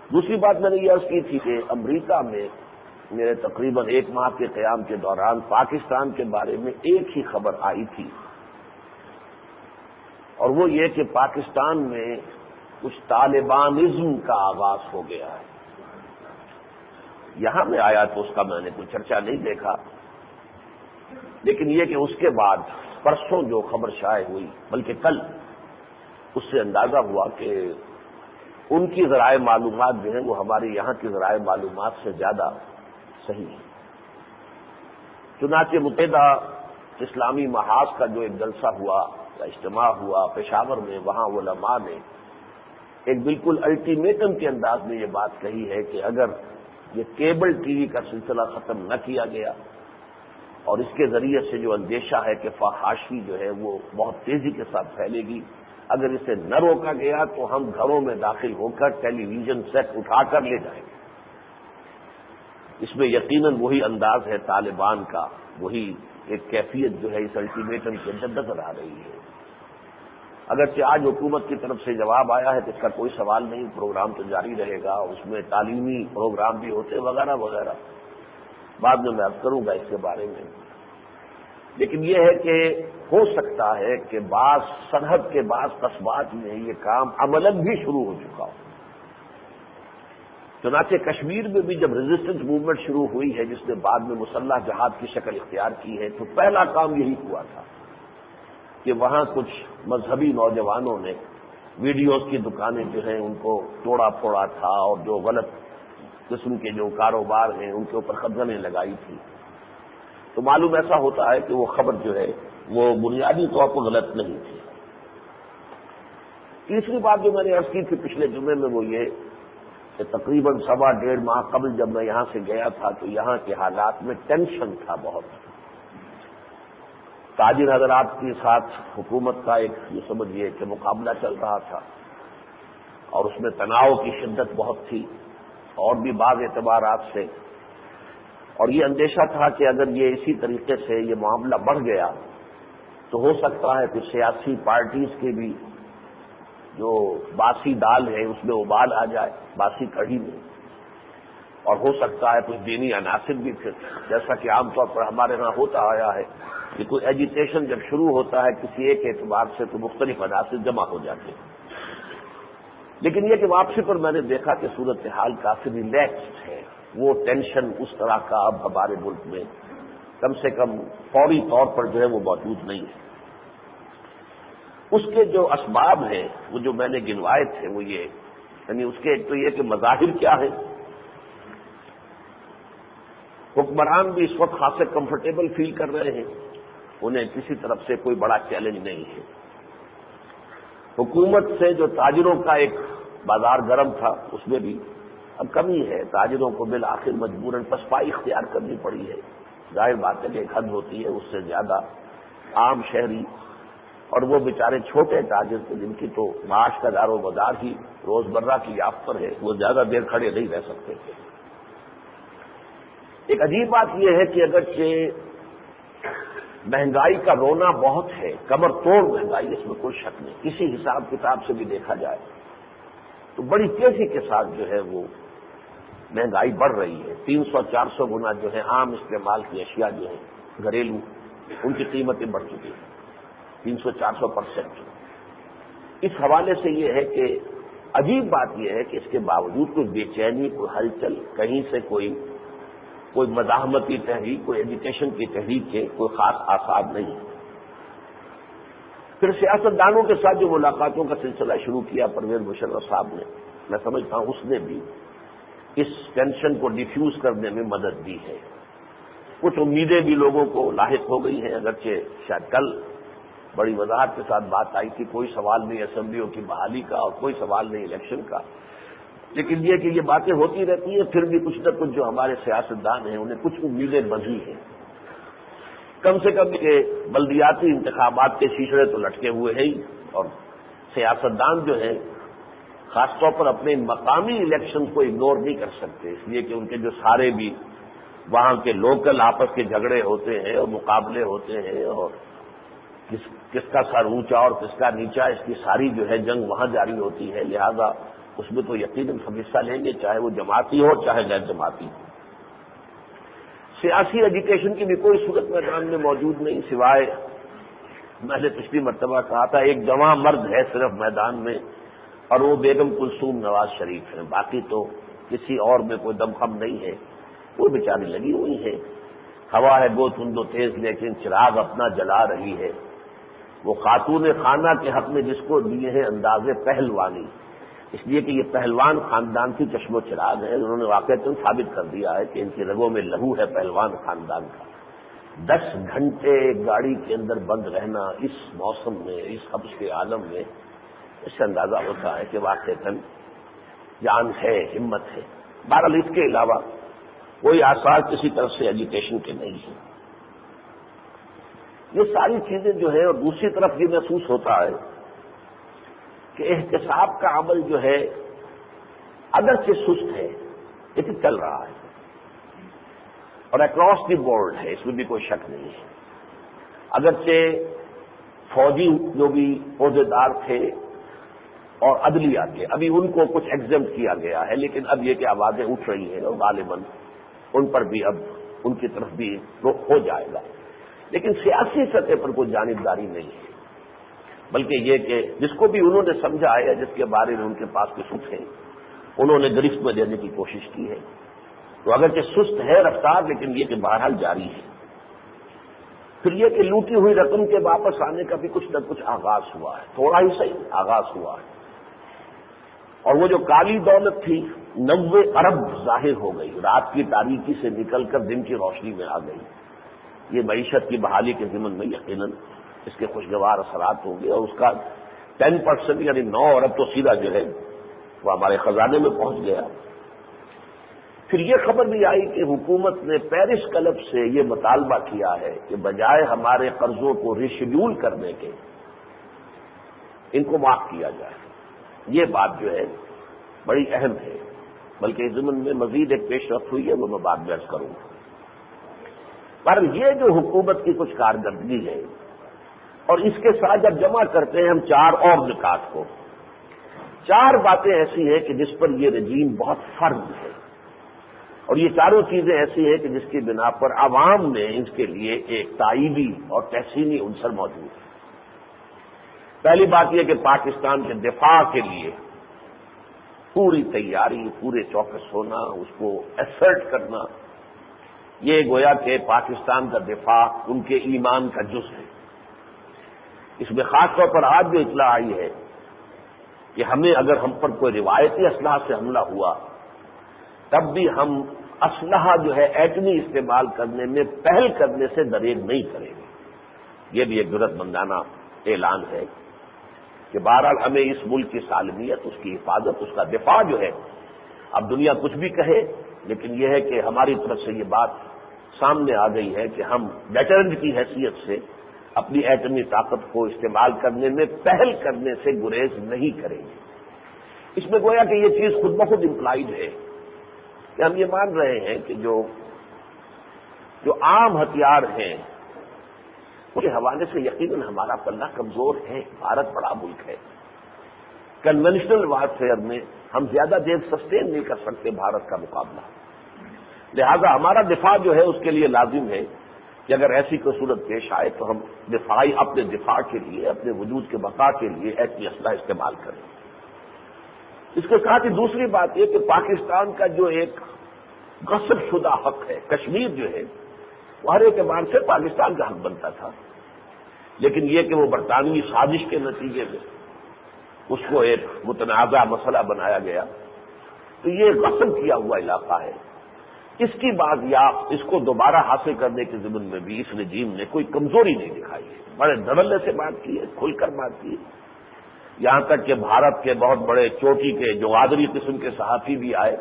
دوسری بات میں نے یہ عرض کی تھی کہ امریکہ میں میرے تقریباً 1 ماہ کے قیام کے دوران پاکستان کے بارے میں ایک ہی خبر آئی تھی، اور وہ یہ کہ پاکستان میں کچھ طالبانزم کا آغاز ہو گیا ہے۔ یہاں میں آیا تو اس کا میں نے کوئی چرچا نہیں دیکھا، لیکن یہ کہ اس کے بعد پرسوں جو خبر شائع ہوئی، بلکہ کل، اس سے اندازہ ہوا کہ ان کی ذرائع معلومات جو ہیں وہ ہمارے یہاں کی ذرائع معلومات سے زیادہ صحیح ہے۔ چنانچہ متحدہ اسلامی محاذ کا جو ایک جلسہ ہوا یا اجتماع ہوا پشاور میں، وہاں علماء نے ایک بالکل الٹیمیٹم کے انداز میں یہ بات کہی ہے کہ اگر یہ کیبل ٹی وی کا سلسلہ ختم نہ کیا گیا اور اس کے ذریعے سے جو اندیشہ ہے کہ فحاشی جو ہے وہ بہت تیزی کے ساتھ پھیلے گی، اگر اسے نہ روکا گیا تو ہم گھروں میں داخل ہو کر ٹیلی ویژن سیٹ اٹھا کر لے جائیں گے۔ اس میں یقیناً وہی انداز ہے طالبان کا، وہی ایک کیفیت جو ہے اس الٹیمیٹم کے اندر نظر آ رہی ہے۔ اگرچہ آج حکومت کی طرف سے جواب آیا ہے کہ اس کا کوئی سوال نہیں، پروگرام تو جاری رہے گا، اس میں تعلیمی پروگرام بھی ہوتے وغیرہ وغیرہ، بعد میں عرض کروں گا اس کے بارے میں۔ لیکن یہ ہے کہ ہو سکتا ہے کہ بعض سرحد کے بعض قصبات میں یہ کام عملاً بھی شروع ہو چکا ہو۔ چنانچہ کشمیر میں بھی جب ریزسٹنس موومنٹ شروع ہوئی ہے، جس نے بعد میں مسلح جہاد کی شکل اختیار کی ہے، تو پہلا کام یہی ہوا تھا کہ وہاں کچھ مذہبی نوجوانوں نے ویڈیوز کی دکانیں جو ہیں ان کو توڑا پھوڑا تھا، اور جو غلط قسم کے جو کاروبار ہیں ان کے اوپر قدغنیں لگائی تھی۔ تو معلوم ایسا ہوتا ہے کہ وہ خبر جو ہے وہ بنیادی طور پر غلط نہیں تھی۔ تیسری بات جو میں نے عرض کی تھی پچھلے جمعے میں وہ یہ کہ تقریباً 1.5 ماہ قبل جب میں یہاں سے گیا تھا تو یہاں کے حالات میں ٹینشن تھا بہت۔ تاجر حضرات کے ساتھ حکومت کا ایک یہ سمجھیے کہ مقابلہ چل رہا تھا، اور اس میں تناؤ کی شدت بہت تھی، اور بھی بعض اعتبارات سے، اور یہ اندیشہ تھا کہ اگر یہ اسی طریقے سے یہ معاملہ بڑھ گیا تو ہو سکتا ہے کہ سیاسی پارٹیز کے بھی جو باسی دال ہے اس میں ابال آ جائے، باسی کڑھی میں، اور ہو سکتا ہے کچھ دینی عناصر بھی پھر، جیسا کہ عام طور پر ہمارے ہاں ہوتا آیا ہے کہ کوئی ایجیٹیشن جب شروع ہوتا ہے کسی ایک اعتبار سے تو مختلف عناصر جمع ہو جاتے ہیں۔ لیکن یہ کہ واپسی پر میں نے دیکھا کہ صورتحال کافی ریلیکسڈ ہے، وہ ٹینشن اس طرح کا اب ہمارے ملک میں کم سے کم فوری طور پر جو ہے وہ موجود نہیں ہے۔ اس کے جو اسباب ہیں وہ جو میں نے گنوائے تھے وہ یہ، یعنی اس کے ایک تو یہ کہ مظاہر کیا ہے، حکمران بھی اس وقت خاصے کمفرٹیبل فیل کر رہے ہیں، انہیں کسی طرف سے کوئی بڑا چیلنج نہیں ہے۔ حکومت سے جو تاجروں کا ایک بازار گرم تھا اس میں بھی اب کمی ہے، تاجروں کو بالآخر مجبوراً پسپائی اختیار کرنی پڑی ہے۔ ظاہر بات ہے کہ ایک حد ہوتی ہے، اس سے زیادہ عام شہری اور وہ بیچارے چھوٹے تاجر تھے جن کی تو معاش کا دار و مدار ہی روزمرہ کی یافت پر ہے، وہ زیادہ دیر کھڑے نہیں رہ سکتے تھے۔ ایک عجیب بات یہ ہے کہ اگرچہ مہنگائی کا رونا بہت ہے، کمر توڑ مہنگائی، اس میں کوئی شک نہیں، کسی حساب کتاب سے بھی دیکھا جائے تو بڑی تیزی کے ساتھ جو ہے وہ مہنگائی بڑھ رہی ہے، 300-400 گنا جو ہے عام استعمال کی اشیاء جو ہیں گھریلو ان کی قیمتیں بڑھ چکی ہیں، 300-400%۔ اس حوالے سے یہ ہے کہ عجیب بات یہ ہے کہ اس کے باوجود کوئی بے چینی، کوئی ہلچل، کہیں سے کوئی مزاحمتی تحریک، کوئی ایجوکیشن کی تحریک کے کوئی خاص آثار نہیں۔ پھر سیاستدانوں کے ساتھ جو ملاقاتوں کا سلسلہ شروع کیا پرویز مشرف صاحب نے، میں سمجھتا ہوں اس نے بھی اس ٹینشن کو ڈیفیوز کرنے میں مدد دی ہے۔ کچھ امیدیں بھی لوگوں کو لاحق ہو گئی ہیں، اگرچہ شاید کل بڑی وضاحت کے ساتھ بات آئی تھی، کوئی سوال نہیں اسمبلیوں کی بحالی کا اور کوئی سوال نہیں الیکشن کا، لیکن یہ کہ یہ باتیں ہوتی رہتی ہیں، پھر بھی کچھ نہ کچھ جو ہمارے سیاستدان ہیں انہیں کچھ امیدیں بندھی ہیں، کم سے کم کہ بلدیاتی انتخابات کے سلسلے تو لٹکے ہوئے ہیں ہی، اور سیاستدان جو ہیں خاص طور پر اپنے مقامی الیکشن کو اگنور نہیں کر سکتے، اس لیے کہ ان کے جو سارے بھی وہاں کے لوکل آپس کے جھگڑے ہوتے ہیں اور مقابلے ہوتے ہیں، اور کس کا سر اونچا اور کس کا نیچا، اس کی ساری جو ہے جنگ وہاں جاری ہوتی ہے، لہذا اس میں تو یقیناً ہم حصہ لیں گے، چاہے وہ جماعتی ہو چاہے غیر جماعتی ہو۔ سیاسی ایجوکیشن کی بھی کوئی صورت میدان میں موجود نہیں، سوائے میں نے پچھلی مرتبہ کہا تھا ایک جواں مرد ہے صرف میدان میں، اور وہ بیگم کلثوم نواز شریف ہیں، باقی تو کسی اور میں کوئی دمخم نہیں ہے، وہ بیچاری لگی ہوئی ہے، ہوا ہے گو تند و تیز لیکن چراغ اپنا جلا رہی ہے۔ وہ خاتون خانہ کے حق میں جس کو دیے ہیں انداز پہلوانی، اس لیے کہ یہ پہلوان خاندان کی چشم و چراغ ہے، انہوں نے واقعتاً ثابت کر دیا ہے کہ ان کی رگوں میں لہو ہے پہلوان خاندان کا۔ 10 گھنٹے گاڑی کے اندر بند رہنا اس موسم میں، اس حبس کے عالم میں، اس سے اندازہ ہوتا ہے کہ واقعتاً جان ہے، ہمت ہے۔ بہرحال اس کے علاوہ کوئی آثار کسی طرف سے ایجوکیشن کے نہیں ہیں۔ یہ ساری چیزیں جو ہے، اور دوسری طرف یہ محسوس ہوتا ہے کہ احتساب کا عمل جو ہے اگرچہ سست ہے لیکن چل رہا ہے، اور اکراس دی بورڈ ہے، اس میں بھی کوئی شک نہیں ہے۔ اگرچہ فوجی جو بھی عہدیدار تھے اور عدلیہ کے، ابھی ان کو کچھ ایگزمپٹ کیا گیا ہے، لیکن اب یہ کہ آوازیں اٹھ رہی ہیں اور غالباً ان پر بھی اب ان کی طرف بھی رخ ہو جائے گا، لیکن سیاسی سطح پر کوئی جانبداری نہیں ہے، بلکہ یہ کہ جس کو بھی انہوں نے سمجھا ہے، جس کے بارے میں ان کے پاس کچھ ہے، انہوں نے گرفت میں دینے کی کوشش کی ہے۔ تو اگرچہ سست ہے رفتار، لیکن یہ کہ بہرحال جاری ہے۔ پھر یہ کہ لوٹی ہوئی رقم کے واپس آنے کا بھی کچھ نہ کچھ آغاز ہوا ہے، تھوڑا ہی صحیح آغاز ہوا ہے، اور وہ جو کالی دولت تھی 90 ارب ظاہر ہو گئی، رات کی تاریکی سے نکل کر دن کی روشنی میں آ گئی۔ یہ معیشت کی بحالی کے ضمن میں یقیناً اس کے خوشگوار اثرات ہوں گے، اور اس کا 10% یعنی 9 ارب تو سیدھا جو ہے وہ ہمارے خزانے میں پہنچ گیا۔ پھر یہ خبر بھی آئی کہ حکومت نے پیرس کلب سے یہ مطالبہ کیا ہے کہ بجائے ہمارے قرضوں کو ریشیڈیول کرنے کے ان کو معاف کیا جائے۔ یہ بات جو ہے بڑی اہم ہے، بلکہ اس ضمن میں مزید ایک پیش رفت ہوئی ہے، وہ میں بعد میں عرض کروں گا۔ پر یہ جو حکومت کی کچھ کارکردگی ہے، اور اس کے ساتھ جب جمع کرتے ہیں ہم 4 اور نکات کو، 4 باتیں ایسی ہیں کہ جس پر یہ رجیم بہت فرض ہے، اور یہ چاروں چیزیں ایسی ہیں کہ جس کی بنا پر عوام میں اس کے لیے ایک تائیدی اور تحسینی عنصر موجود ہے۔ پہلی بات یہ کہ پاکستان کے دفاع کے لیے پوری تیاری، پورے چوکس ہونا، اس کو ایسرٹ کرنا، یہ گویا کہ پاکستان کا دفاع ان کے ایمان کا جز ہے۔ اس میں خاص طور پر آج جو اطلاع آئی ہے کہ ہمیں اگر ہم پر کوئی روایتی اسلحہ سے حملہ ہوا تب بھی ہم اسلحہ جو ہے ایٹمی استعمال کرنے میں پہل کرنے سے دریغ نہیں کریں گے۔ یہ بھی ایک جرأت مندانہ اعلان ہے کہ بہرحال ہمیں اس ملک کی سالمیت، اس کی حفاظت، اس کا دفاع جو ہے، اب دنیا کچھ بھی کہے لیکن یہ ہے کہ ہماری طرف سے یہ بات سامنے آ گئی ہے کہ ہم ڈیٹرنٹ کی حیثیت سے اپنی ایٹمی طاقت کو استعمال کرنے میں پہل کرنے سے گریز نہیں کریں گے۔ اس میں گویا کہ یہ چیز خود بخود امپلائڈ ہے کہ ہم یہ مان رہے ہیں کہ جو عام ہتھیار ہیں اس کے حوالے سے یقیناً ہمارا پلہ کمزور ہے۔ بھارت بڑا ملک ہے، کنونشنل وارفیئر میں ہم زیادہ دیر سسٹین نہیں کر سکتے بھارت کا مقابلہ، لہذا ہمارا دفاع جو ہے اس کے لیے لازم ہے کہ اگر ایسی کوئی صورت پیش آئے تو ہم اپنے دفاع کے لیے، اپنے وجود کے بقا کے لیے ایٹمی اسلحہ استعمال کریں۔ اس کے ساتھ ہی دوسری بات یہ کہ پاکستان کا جو ایک غصب شدہ حق ہے، کشمیر جو ہے وہ ہر اعتبار سے پاکستان کا حق بنتا تھا، لیکن یہ کہ وہ برطانوی سازش کے نتیجے میں اس کو ایک متنازع مسئلہ بنایا گیا، تو یہ غصب کیا ہوا علاقہ ہے۔ اس کی بازیافت، اس کو دوبارہ حاصل کرنے کے ضمن میں بھی اس رجیم نے کوئی کمزوری نہیں دکھائی ہے، بڑے دھڑلے سے بات کی ہے، کھل کر بات کی ہے، یہاں تک کہ بھارت کے بہت بڑے چوٹی کے جو غادری قسم کے صحافی بھی آئے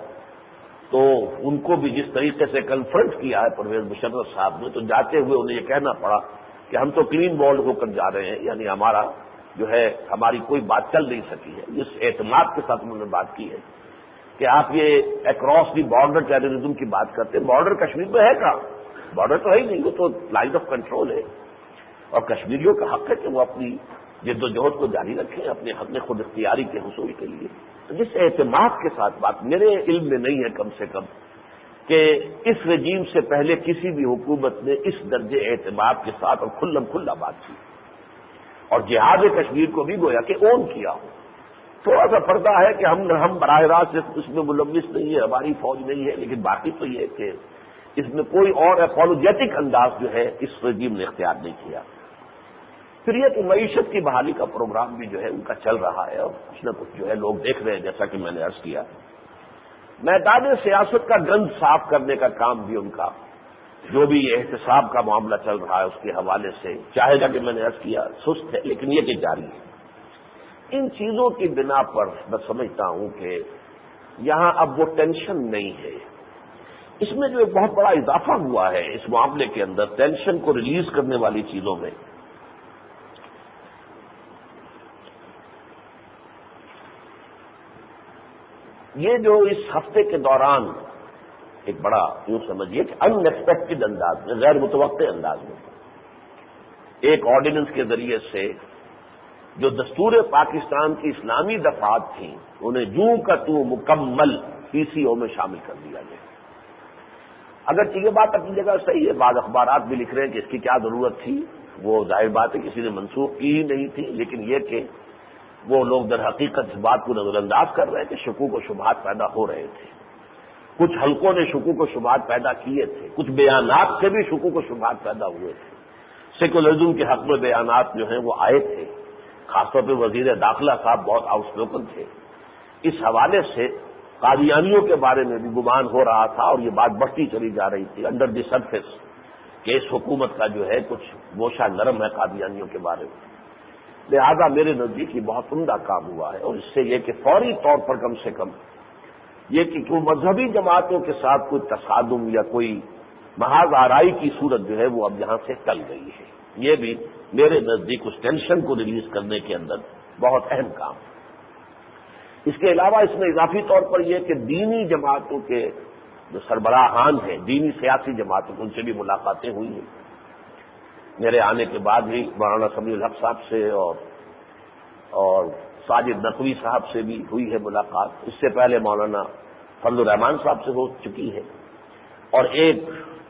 تو ان کو بھی جس طریقے سے کنفرنٹ کیا ہے پرویز مشرف صاحب نے، تو جاتے ہوئے انہیں یہ کہنا پڑا کہ ہم تو کلین بولڈ ہو کر جا رہے ہیں، یعنی ہمارا جو ہے ہماری کوئی بات چل نہیں سکی ہے۔ اس اعتماد کے ساتھ انہوں نے بات کی ہے کہ آپ یہ اکراس دی بارڈر ٹیررزم کی بات کرتے ہیں، بارڈر کشمیر میں ہے کہاں؟ بارڈر تو ہے ہی نہیں، وہ تو لائن آف کنٹرول ہے، اور کشمیریوں کا حق ہے کہ وہ اپنی جد و جہد کو جاری رکھیں اپنے حق میں خود اختیاری کے حصول کے لیے. جس اعتماد کے ساتھ بات میرے علم میں نہیں ہے کم سے کم کہ اس رجیم سے پہلے کسی بھی حکومت نے اس درجے اعتماد کے ساتھ اور کھلم کھلا بات کی اور جہاد کشمیر کو بھی گویا کہ اون کیا ہو. تھوڑا سا پردہ ہے کہ ہم براہ راست اس میں ملوث نہیں ہے، ہماری فوج نہیں ہے، لیکن باقی تو یہ کہ اس میں کوئی اور اپولوجیٹک انداز جو ہے اس رجیم نے اختیار نہیں کیا. پھر یہ کہ معیشت کی بحالی کا پروگرام بھی جو ہے ان کا چل رہا ہے اور کچھ نہ کچھ جو ہے لوگ دیکھ رہے ہیں، جیسا کہ میں نے عرض کیا. میدان سیاست کا گند صاف کرنے کا کام بھی ان کا، جو بھی احتساب کا معاملہ چل رہا ہے اس کے حوالے سے چاہے گا کہ میں نے عرض کیا سست ہے، لیکن یہ کہ جاری ہے. ان چیزوں کی بنا پر میں سمجھتا ہوں کہ یہاں اب وہ ٹینشن نہیں ہے. اس میں جو ایک بہت بڑا اضافہ ہوا ہے اس معاملے کے اندر ٹینشن کو ریلیز کرنے والی چیزوں میں، یہ جو اس ہفتے کے دوران ایک بڑا یوں سمجھیے کہ ان ایکسپیکٹڈ انداز میں، غیر متوقع انداز میں ایک آرڈیننس کے ذریعے سے جو دستور پاکستان کی اسلامی دفعات تھیں انہیں جوں کا توں مکمل پی سی او میں شامل کر دیا گیا. اگرچہ یہ بات اپنی جگہ صحیح ہے، بعض اخبارات بھی لکھ رہے ہیں کہ اس کی کیا ضرورت تھی، وہ ظاہر بات ہے کسی نے منسوخ کی ہی نہیں تھی، لیکن یہ کہ وہ لوگ در حقیقت اس بات کو نظر انداز کر رہے تھے، شکوک و شبہات پیدا ہو رہے تھے. کچھ حلقوں نے شکوک و شبہات پیدا کیے تھے، کچھ بیانات سے بھی شکوک و شبہات پیدا ہوئے تھے. سیکولرزم کے حق میں بیانات جو ہیں وہ آئے تھے، خاص طور پہ وزیر داخلہ صاحب بہت آؤٹ اسپوکن تھے. اس حوالے سے قادیانیوں کے بارے میں بھی گمان ہو رہا تھا اور یہ بات بڑھتی چلی جا رہی تھی انڈر دی سرفیس کہ اس حکومت کا جو ہے کچھ گوشہ نرم ہے قادیانیوں کے بارے میں. لہذا میرے نزدیک یہ بہت عمدہ کام ہوا ہے اور اس سے یہ کہ فوری طور پر کم سے کم یہ کہ مذہبی جماعتوں کے ساتھ کوئی تصادم یا کوئی محاذ آرائی کی صورت جو ہے وہ اب یہاں سے ٹل گئی ہے. یہ بھی میرے نزدیک اس ٹینشن کو ریلیز کرنے کے اندر بہت اہم کام ہے. اس کے علاوہ اس میں اضافی طور پر یہ کہ دینی جماعتوں کے جو سربراہان ہیں، دینی سیاسی جماعتوں ان سے بھی ملاقاتیں ہوئی ہیں. میرے آنے کے بعد ہی مولانا سمیع الحق صاحب سے اور ساجد نقوی صاحب سے بھی ہوئی ہے ملاقات. اس سے پہلے مولانا فضل الرحمان صاحب سے ہو چکی ہے اور ایک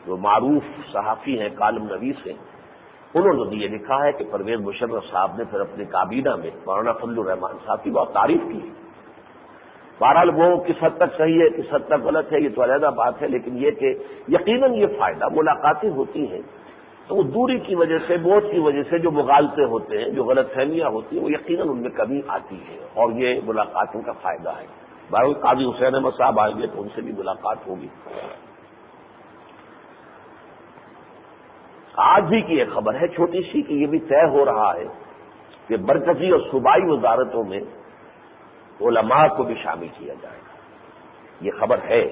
جو معروف صحافی ہیں کالم نویس ہیں انہوں نے یہ لکھا ہے کہ پرویز مشرف صاحب نے پھر اپنی کابینہ میں مولانا فضل الرحمان صاحب کی بہت تعریف کی ہے. بہرحال وہ کس حد تک صحیح ہے کس حد تک غلط ہے یہ تو علیحدہ بات ہے، لیکن یہ کہ یقیناً یہ فائدہ ملاقاتیں ہوتی ہیں تو وہ دوری کی وجہ سے بوجھ کی وجہ سے جو مغالطے ہوتے ہیں جو غلط فہمیاں ہوتی ہیں وہ یقیناً ان میں کمی آتی ہے اور یہ ملاقاتوں کا فائدہ ہے. بہرحال قاضی حسین احمد صاحب آئیں گے تو ان سے بھی ملاقات ہوگی. آج بھی کی ایک خبر ہے چھوٹی سی کہ یہ بھی طے ہو رہا ہے کہ مرکزی اور صوبائی وزارتوں میں علماء کو بھی شامل کیا جائے گا. یہ خبر ہے.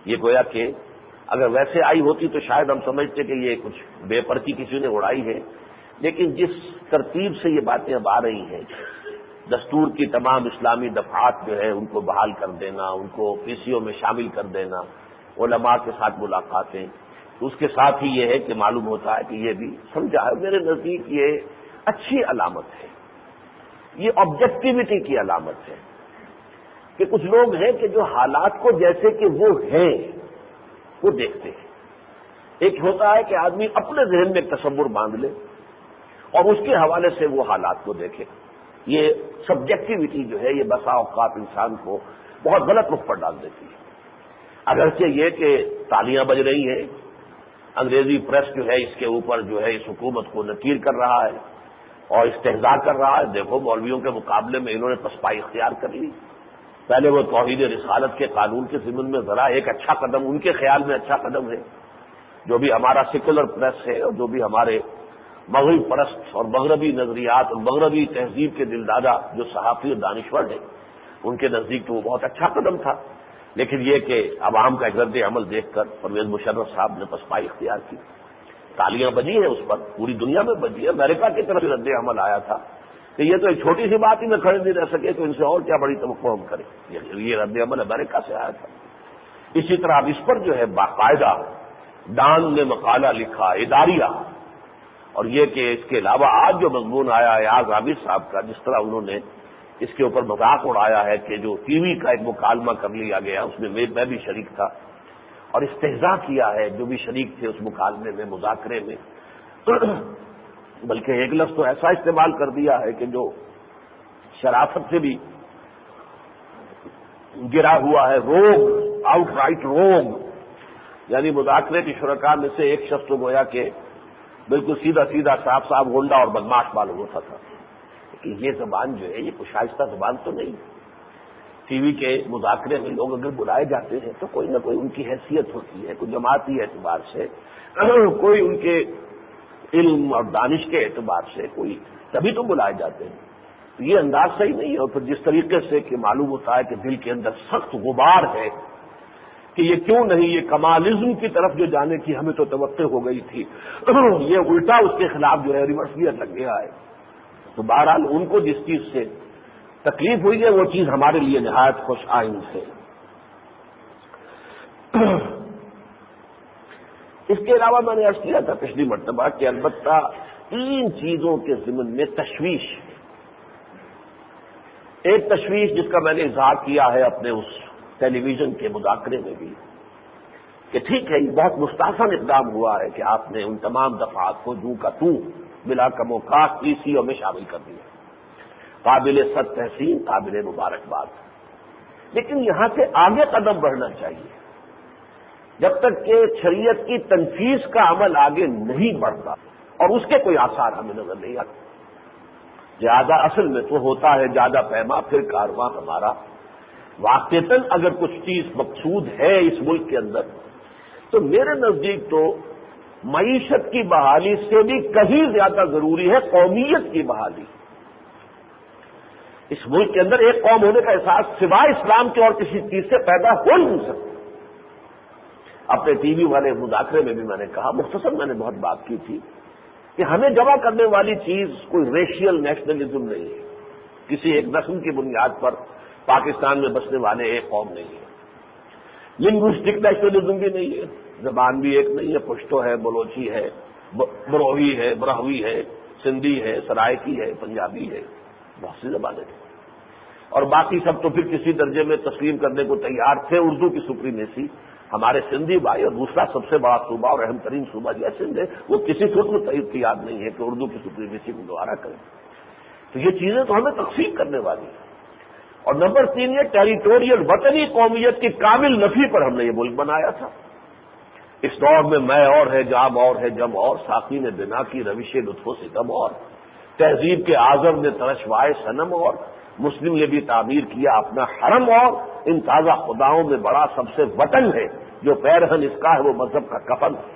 یہ گویا کہ اگر ویسے آئی ہوتی تو شاید ہم سمجھتے کہ یہ کچھ بے پرتی کسی نے اڑائی ہے، لیکن جس ترتیب سے یہ باتیں اب آ رہی ہیں دستور کی تمام اسلامی دفعات جو ہے ان کو بحال کر دینا، ان کو پی سی او میں شامل کر دینا، علماء کے ساتھ ملاقاتیں، اس کے ساتھ ہی یہ ہے کہ معلوم ہوتا ہے کہ یہ بھی سمجھا ہے. میرے نزدیک یہ اچھی علامت ہے، یہ آبجیکٹیوٹی کی علامت ہے کہ کچھ لوگ ہیں کہ جو حالات کو جیسے کہ وہ ہیں وہ دیکھتے ہیں. ایک ہوتا ہے کہ آدمی اپنے ذہن میں ایک تصور باندھ لے اور اس کے حوالے سے وہ حالات کو دیکھے. یہ سبجیکٹیوٹی جو ہے یہ بسا اوقات انسان کو بہت غلط رخ پر ڈال دیتی ہے. اگرچہ یہ کہ تالیاں بج رہی ہیں، انگریزی پریس جو ہے اس کے اوپر جو ہے اس حکومت کو نکیر کر رہا ہے اور استہزاء کر رہا ہے. دیکھو مولویوں کے مقابلے میں انہوں نے پسپائی اختیار کر لی. پہلے وہ توحید رسالت کے قانون کے ضمن میں ذرا ایک اچھا قدم ان کے خیال میں اچھا قدم ہے. جو بھی ہمارا سیکولر پریس ہے اور جو بھی ہمارے مغرب پرست اور مغربی نظریات اور مغربی تہذیب کے دلدادہ جو صحافی اور دانشور ہیں ان کے نزدیک تو وہ بہت اچھا قدم تھا. لیکن یہ کہ عوام کا رد عمل دیکھ کر پرویز مشرف صاحب نے پسپائی اختیار کی. تالیاں بجی ہیں اس پر، پوری دنیا میں بجی ہے. امریکہ کی طرف رد عمل آیا تھا کہ یہ تو ایک چھوٹی سی بات ہی میں کھڑے نہیں رہ سکے تو ان سے اور کیا بڑی توقع ہم کریں. یہ رد عمل امریکہ سے آیا تھا. اسی طرح اب اس پر جو ہے باقاعدہ ڈان نے مقالہ لکھا اداریہ اور یہ کہ اس کے علاوہ آج جو مضمون آیا ہے آج عابد صاحب کا، جس طرح انہوں نے اس کے اوپر مذاق اڑایا ہے کہ جو ٹی وی کا ایک مکالمہ کر لیا گیا، اس میں میں بھی شریک تھا، اور استہزاء کیا ہے جو بھی شریک تھے اس مکالمے میں، مذاکرے میں، بلکہ ایک لفظ تو ایسا استعمال کر دیا ہے کہ جو شرافت سے بھی گرا ہوا ہے، روگ، آؤٹ رائٹ روگ، یعنی مذاکرے کے شرکاء میں سے ایک شخص تو گویا کہ بالکل سیدھا سیدھا صاف صاف غنڈہ اور بدماش معلوم ہوتا تھا کہ یہ زبان جو ہے یہ کوئی شائستہ زبان تو نہیں۔ ٹی وی کے مذاکرے میں لوگ اگر بلائے جاتے ہیں تو کوئی نہ کوئی ان کی حیثیت ہوتی ہے، کوئی جماعتی اعتبار سے، کوئی ان کے علم اور دانش کے اعتبار سے، کوئی تبھی تو بلائے جاتے ہیں۔ تو یہ انداز صحیح نہیں ہے، اور پھر جس طریقے سے کہ معلوم ہوتا ہے کہ دل کے اندر سخت غبار ہے کہ یہ کیوں نہیں، یہ کمالزم کی طرف جو جانے کی ہمیں تو توقع ہو گئی تھی، یہ الٹا اس کے خلاف جو ہے ریورس گیئر لگ گیا ہے۔ تو بہرحال ان کو جس چیز سے تکلیف ہوئی ہے وہ چیز ہمارے لیے نہایت خوش آئند ہے۔ اس کے علاوہ میں نے عرض کیا تھا پچھلی مرتبہ کہ البتہ 3 چیزوں کے ضمن میں تشویش ہے۔ ایک تشویش جس کا میں نے اظہار کیا ہے اپنے اس ٹیلی ویژن کے مذاکرے میں بھی، کہ ٹھیک ہے یہ بہت مستحسن اقدام ہوا ہے کہ آپ نے ان تمام دفعات کو جو کا تو بلا کم و کاش ECO میں شامل کر دیا، قابل صد تحسین، قابل مبارکباد، لیکن یہاں سے آگے قدم بڑھنا چاہیے۔ جب تک کہ شریعت کی تنفیذ کا عمل آگے نہیں بڑھتا اور اس کے کوئی آثار ہمیں نظر نہیں آتے، زیادہ اصل میں تو ہوتا ہے زیادہ پیما پھر کارواں ہمارا، واقعتاً اگر کچھ چیز مقصود ہے اس ملک کے اندر تو میرے نزدیک تو معیشت کی بحالی سے بھی کہیں زیادہ ضروری ہے قومیت کی بحالی۔ اس ملک کے اندر ایک قوم ہونے کا احساس سوائے اسلام کے اور کسی چیز سے پیدا ہو ہی نہیں سکتا۔ اپنے ٹی وی والے مذاکرے میں بھی میں نے کہا، مختصر میں نے بہت بات کی تھی کہ ہمیں جمع کرنے والی چیز کوئی ریشیل نیشنلزم نہیں ہے، کسی ایک نسل کی بنیاد پر پاکستان میں بسنے والے ایک قوم نہیں ہے، لنگوسٹک نیشنلزم بھی نہیں ہے، زبان بھی ایک نہیں ہے، پشتو ہے، بلوچی ہے، بروہی ہے، برہوی ہے، سندھی ہے، سرائکی ہے، پنجابی ہے، بہت سی زبانیں ہیں، اور باقی سب تو پھر کسی درجے میں تسلیم کرنے کو تیار تھے۔ اردو کی سپریمیسی، ہمارے سندھی بھائی، اور دوسرا سب سے بڑا صوبہ اور اہم ترین صوبہ یہ سندھ ہے، وہ کسی صورت میں تیار نہیں ہے کہ اردو کی سپریمیسی کو دوبارہ کریں۔ تو یہ چیزیں تو ہمیں تقسیم کرنے والی ہیں۔ اور نمبر 3 یہ ٹیریٹوریل وطنی قومیت کی کامل نفی پر ہم نے یہ ملک بنایا تھا۔ اس دور میں میں اور ہے، جام اور ہے، جم اور، ساقی نے بنا کی روش لطف و ستم اور، تہذیب کے اعظم نے ترشوائے صنم اور، مسلم نے بھی تعمیر کیا اپنا حرم اور، ان تازہ خداؤں میں بڑا سب سے وطن ہے، جو پیرہن اس کا ہے وہ مذہب کا کفن ہے۔